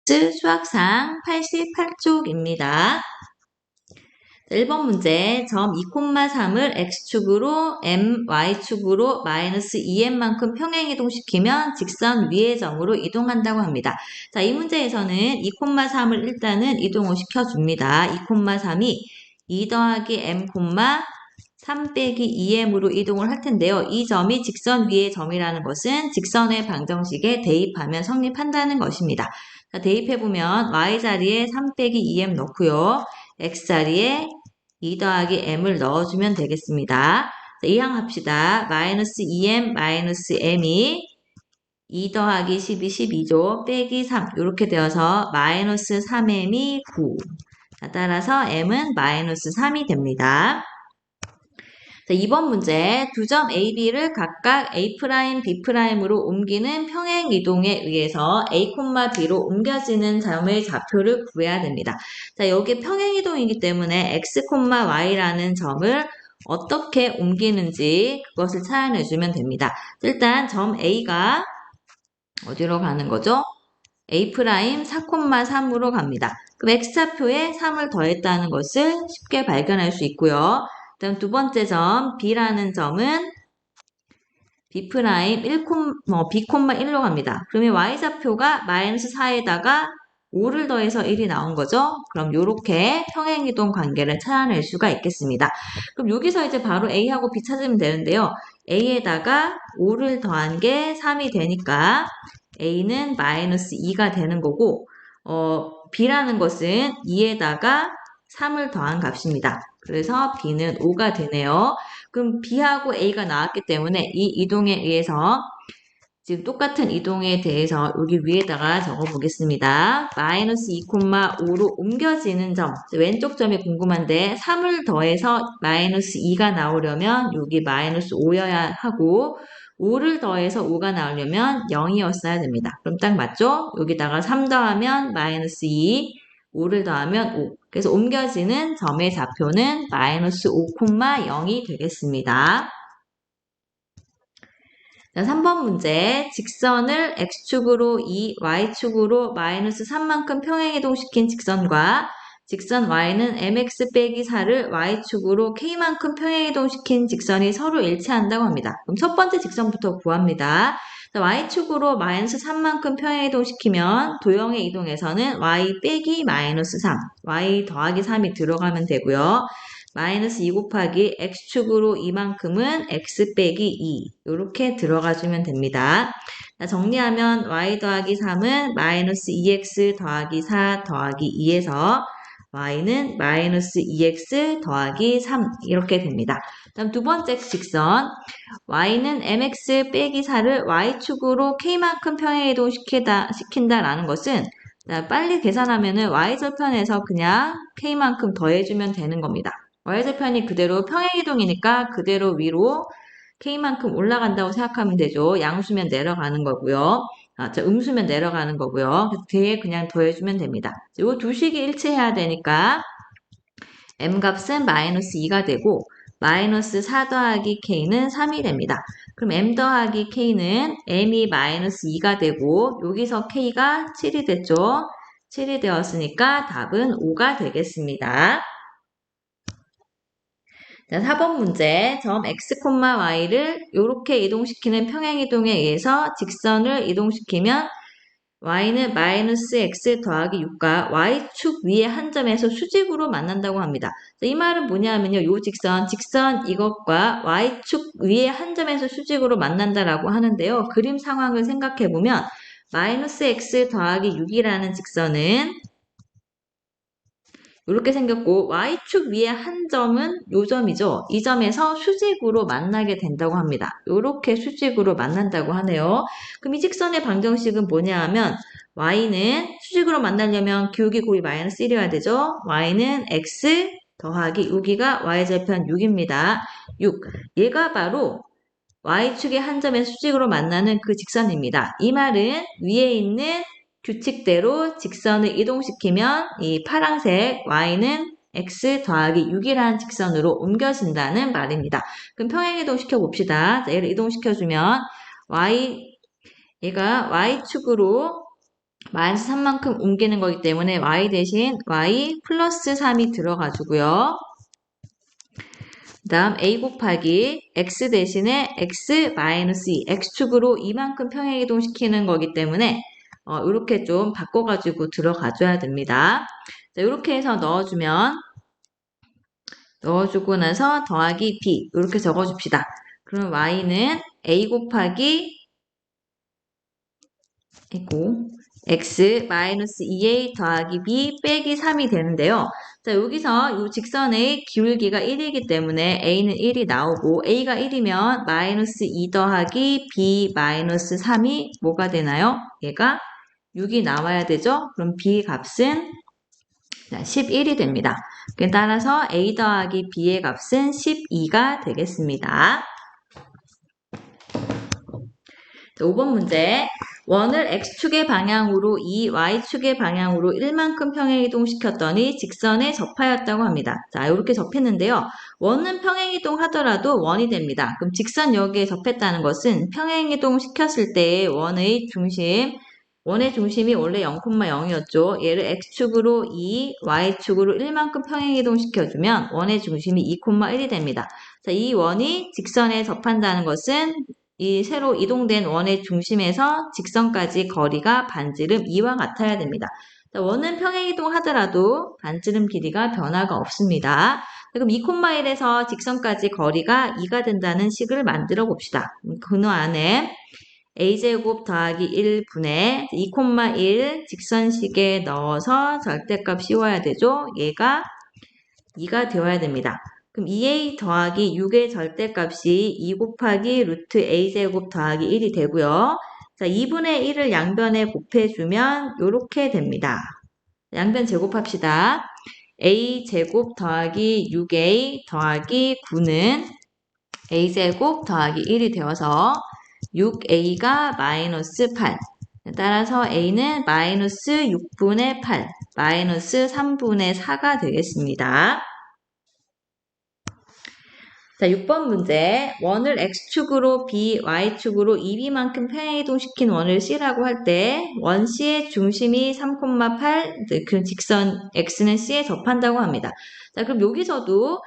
수학상 88쪽입니다. 1번 문제, 점 2,3을 x축으로 m, y축으로 마이너스 2m만큼 평행이동시키면 직선 위의 점으로 이동한다고 합니다. 자, 이 문제에서는 2,3을 일단은 이동을 시켜줍니다. 2,3이 2 더하기 m, 3 빼기 2m으로 이동을 할 텐데요. 이 점이 직선 위의 점이라는 것은 직선의 방정식에 대입하면 성립한다는 것입니다. 자, 대입해보면 y자리에 3 빼기 2m 넣고요. x자리에 2 더하기 m을 넣어주면 되겠습니다. 자, 이항합시다. 마이너스 2m 마이너스 m이 2 더하기 12, 12죠. 빼기 3 이렇게 되어서 마이너스 3m이 9. 자, 따라서 m은 마이너스 3이 됩니다. 자, 2번 문제, 두 점 A, B를 각각 A', B'으로 옮기는 평행이동에 의해서 A, B로 옮겨지는 점의 좌표를 구해야 됩니다. 자, 여기 평행이동이기 때문에 X, Y라는 점을 어떻게 옮기는지 그것을 찾아내주면 됩니다. 일단 점 A가 어디로 가는 거죠? A' 4,3으로 갑니다. 그럼 X좌표에 3을 더했다는 것을 쉽게 발견할 수 있고요. 다음 두 번째 점 B라는 점은 B' 1로 갑니다. 그러면 Y좌표가 마이너스 4에다가 5를 더해서 1이 나온 거죠. 그럼 이렇게 평행이동 관계를 찾아낼 수가 있겠습니다. 그럼 여기서 이제 바로 A하고 B 찾으면 되는데요. A에다가 5를 더한 게 3이 되니까 A는 마이너스 2가 되는 거고 B라는 것은 2에다가 3을 더한 값입니다. 그래서 B는 5가 되네요. 그럼 B하고 A가 나왔기 때문에 이 이동에 의해서 지금 똑같은 이동에 대해서 여기 위에다가 적어 보겠습니다. 마이너스 2,5로 옮겨지는 점, 왼쪽 점이 궁금한데 3을 더해서 마이너스 2가 나오려면 여기 마이너스 5여야 하고 5를 더해서 5가 나오려면 0이었어야 됩니다. 그럼 딱 맞죠? 여기다가 3 더하면 마이너스 2, 5를 더하면 5. 그래서 옮겨지는 점의 좌표는 마이너스 5,0이 되겠습니다. 자, 3번 문제. 직선을 x축으로 2, y축으로 마이너스 3만큼 평행이동시킨 직선과 직선 y는 mx 빼기 4를 y축으로 k만큼 평행이동시킨 직선이 서로 일치한다고 합니다. 그럼 첫 번째 직선부터 구합니다. 자, y축으로 마이너스 3만큼 평행이동시키면 도형의 이동에서는 y 빼기 마이너스 3, y 더하기 3이 들어가면 되고요. 마이너스 2 곱하기 x축으로 이만큼은 x 빼기 2 이렇게 들어가주면 됩니다. 자, 정리하면 y 더하기 3은 마이너스 2x 더하기 4 더하기 2에서 y는 마이너스 2x 더하기 3 이렇게 됩니다. 다음 두 번째 직선 y는 mx 빼기 4를 y축으로 k만큼 평행이동 시킨다라는 것은 빨리 계산하면은 y절편에서 그냥 k만큼 더해주면 되는 겁니다. y절편이 그대로 평행이동이니까 그대로 위로 k만큼 올라간다고 생각하면 되죠. 양수면 내려가는 거고요. 음수면 내려가는 거고요. 뒤에 그냥 더해주면 됩니다. 이 두 식이 일치해야 되니까 m 값은 마이너스 2가 되고 마이너스 4 더하기 k는 3이 됩니다. 그럼 m 더하기 k는 m이 마이너스 2가 되고 여기서 k가 7이 됐죠. 7이 되었으니까 답은 5가 되겠습니다. 자, 4번 문제. 점 x, y를 이렇게 이동시키는 평행이동에 의해서 직선을 이동시키면 y는 마이너스 x 더하기 6과 y축 위의 한 점에서 수직으로 만난다고 합니다. 자, 이 말은 뭐냐면요. 이 직선 이것과 y축 위의 한 점에서 수직으로 만난다라고 하는데요. 그림 상황을 생각해보면 마이너스 x 더하기 6이라는 직선은 이렇게 생겼고 y축 위에 한 점은 요 점이죠. 이 점에서 수직으로 만나게 된다고 합니다. 이렇게 수직으로 만난다고 하네요. 그럼 이 직선의 방정식은 뭐냐 하면 y는 수직으로 만나려면 기울기 곱이 마이너스 1이어야 되죠. y는 x 더하기 여기가 y절편 6입니다. 6. 얘가 바로 y축의 한 점의 수직으로 만나는 그 직선입니다. 이 말은 위에 있는 규칙대로 직선을 이동시키면 이 파란색 y는 x 더하기 6이라는 직선으로 옮겨진다는 말입니다. 그럼 평행이동 시켜봅시다. 자, 얘를 이동시켜주면 얘가 y축으로 마이너스 3만큼 옮기는 거기 때문에 y 대신 y 플러스 3이 들어가지고요. 그 다음 a 곱하기 x 대신에 x 마이너스 2, x축으로 이만큼 평행이동시키는 거기 때문에 이렇게 좀 바꿔가지고 들어가줘야 됩니다. 자, 이렇게 해서 넣어주고 나서 더하기 b 이렇게 적어줍시다. 그럼 y는 a 곱하기 x 마이너스 2a 더하기 b 빼기 3이 되는데요. 자, 여기서 이 직선의 기울기가 1이기 때문에 a는 1이 나오고 a가 1이면 마이너스 2 더하기 b 마이너스 3이 뭐가 되나요? 얘가 6이 나와야 되죠? 그럼 b 값은 11이 됩니다. 따라서 a 더하기 b의 값은 12가 되겠습니다. 5번 문제. 원을 x축의 방향으로 2, y축의 방향으로 1만큼 평행이동시켰더니 직선에 접하였다고 합니다. 자, 이렇게 접했는데요. 원은 평행이동 하더라도 원이 됩니다. 그럼 직선 여기에 접했다는 것은 평행이동 시켰을 때 원의 중심이 원래 0,0이었죠. 얘를 x축으로 2, y축으로 1만큼 평행이동 시켜주면 원의 중심이 2,1이 됩니다. 자, 이 원이 직선에 접한다는 것은 이 새로 이동된 원의 중심에서 직선까지 거리가 반지름 2와 같아야 됩니다. 원은 평행이동 하더라도 반지름 길이가 변화가 없습니다. 그럼 2,1에서 직선까지 거리가 2가 된다는 식을 만들어 봅시다. 근호 안에 a제곱 더하기 1분의 2,1 직선식에 넣어서 절대값 씌워야 되죠. 얘가 2가 되어야 됩니다. 그럼 2a 더하기 6의 절대값이 2 곱하기 루트 a제곱 더하기 1이 되고요. 자, 2분의 1을 양변에 곱해주면 이렇게 됩니다. 양변 제곱합시다. a제곱 더하기 6a 더하기 9는 a제곱 더하기 1이 되어서 6a가 마이너스 8. 따라서 a는 마이너스 6분의 8, 마이너스 3분의 4가 되겠습니다. 자, 6번 문제. 원을 x축으로 b, y축으로 2b만큼 평행이동시킨 원을 c라고 할 때 원 c의 중심이 3,8, 그 직선 x는 c에 접한다고 합니다. 자, 그럼 여기서도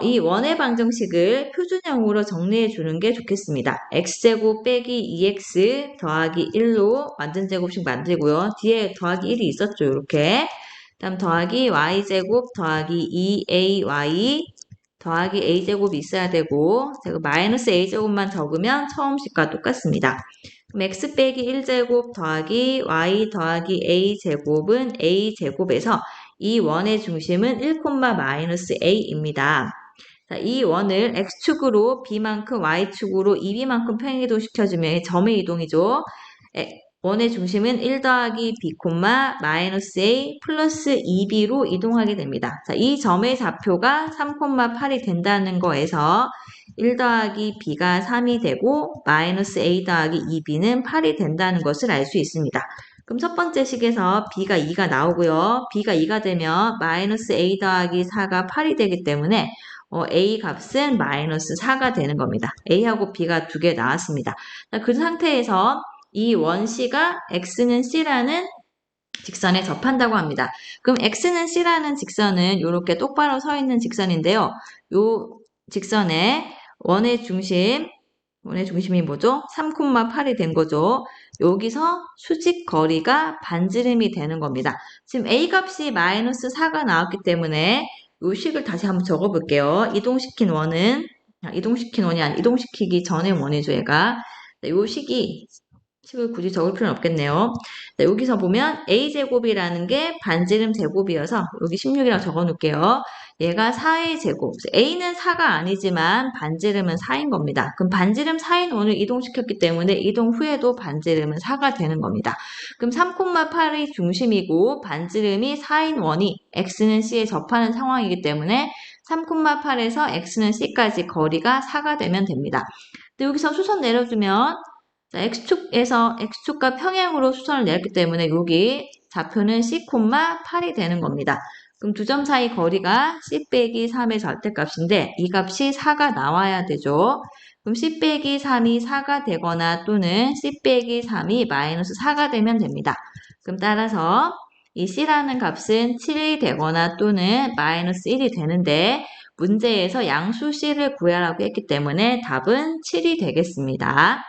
이 원의 방정식을 표준형으로 정리해 주는 게 좋겠습니다. x제곱 빼기 2x 더하기 1로 완전제곱식 만들고요. 뒤에 더하기 1이 있었죠. 이렇게. 다음 더하기 y제곱 더하기 2ay 더하기 a제곱이 있어야 되고 마이너스 a제곱만 적으면 처음식과 똑같습니다. 그럼 x 빼기 1제곱 더하기 y 더하기 a제곱은 a제곱에서 이 원의 중심은 1, 마이너스 a입니다. 자, 이 원을 x축으로 b만큼 y축으로 2b만큼 평행이동 시켜주면 점의 이동이죠. 원의 중심은 1 더하기 b, 마이너스 a 플러스 2b로 이동하게 됩니다. 자, 이 점의 좌표가 3,8이 된다는 거에서 1 더하기 b가 3이 되고 마이너스 a 더하기 2b는 8이 된다는 것을 알 수 있습니다. 그럼 첫 번째 식에서 b가 2가 나오고요. b가 2가 되면 마이너스 a 더하기 4가 8이 되기 때문에 a 값은 마이너스 4가 되는 겁니다. a하고 b가 두 개 나왔습니다. 자, 그 상태에서 이 원 C가 X는 C라는 직선에 접한다고 합니다. 그럼 X는 C라는 직선은 이렇게 똑바로 서 있는 직선인데요. 요 직선에 원의 중심이 뭐죠? 3,8이 된 거죠. 여기서 수직 거리가 반지름이 되는 겁니다. 지금 A 값이 마이너스 4가 나왔기 때문에 이 식을 다시 한번 적어볼게요. 이동시키기 전의 원이죠, 얘가. 이 식을 굳이 적을 필요는 없겠네요. 자, 여기서 보면 a제곱이라는 게 반지름 제곱이어서 여기 16이라고 적어 놓을게요. 얘가 4의 제곱. a는 4가 아니지만 반지름은 4인 겁니다. 그럼 반지름 4인 원을 이동시켰기 때문에 이동 후에도 반지름은 4가 되는 겁니다. 그럼 3,8이 중심이고 반지름이 4인 원이 x는 c에 접하는 상황이기 때문에 3,8에서 x는 c까지 거리가 4가 되면 됩니다. 근데 여기서 수선 내려주면 자, x축과 평행으로 수선을 내렸기 때문에 여기 좌표는 c,8이 되는 겁니다. 그럼 두 점 사이 거리가 c 빼기 3의 절대값인데 이 값이 4가 나와야 되죠. 그럼 C 빼기 3이 4가 되거나 또는 C 빼기 3이 마이너스 4가 되면 됩니다. 그럼 따라서 이 C라는 값은 7이 되거나 또는 마이너스 1이 되는데 문제에서 양수 C를 구하라고 했기 때문에 답은 7이 되겠습니다.